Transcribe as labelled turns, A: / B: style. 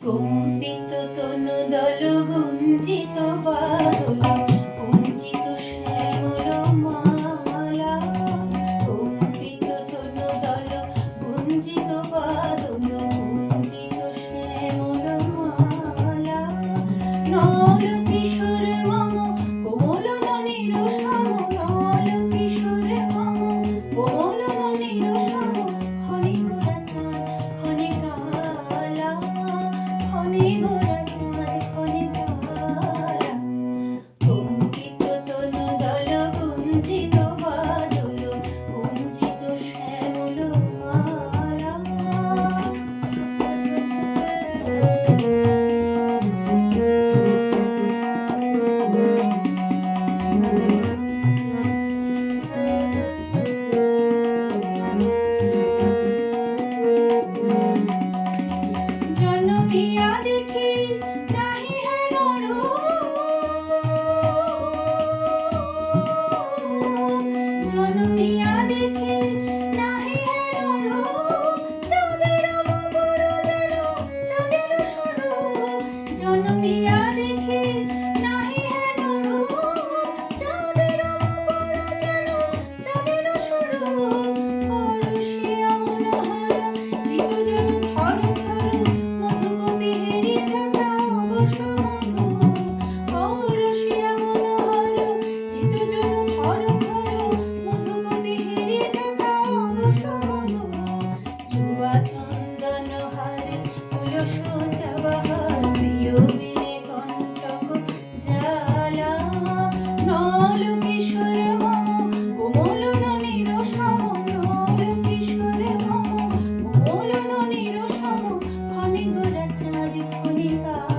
A: কম্পিত তনুদল গুঞ্জিত বাদলে কুঞ্চিত শ্যামল মালা। কম্পিত তনুদল গুঞ্জিত বাদল কুঞ্চিত শ্যামল মালা। নল কিশোর মম কোমল ননীর সম, নল কিশোর মম কোমল ননীর সম। ক্ষণে গোরা চাঁদ ক্ষণে কালা, ক্ষণে গোরা চাঁদ ক্ষণে কালা। কম্পিত তনুদল গুঞ্জিত বাদল কুঞ্চিত শ্যামল মালা। জনমিয়া দেখি নাহি হেন রূপ, জনমিয়া দেখি নাহি হেন রূপ। চাঁদের মুকুর যেন চাঁদের স্বরূপ, জনমিয়া দেখি নাহি হেন রূপ। চাঁদের মুকুর যেন চাঁদের স্বরূপ। পরশিয়া মনোহর চিত যেন থর থর, মধুকপি হেরি ঝাঁকা অবশ্য মধু। পরশিয়া মনোহর চিত যেন থর থর, মধুকপি হেরি ঝাঁকা অবশ্য মধু। জুয়া চন্দন হারে তুলস চাবাহার, প্রিয় বীরে কণ্টক জ্বালা। নল কিশোর মম কোমল ননীর সম, নল কিশোর মম কোমল ননীর সম। ক্ষণে গোরা চাঁদ ক্ষণে কালা।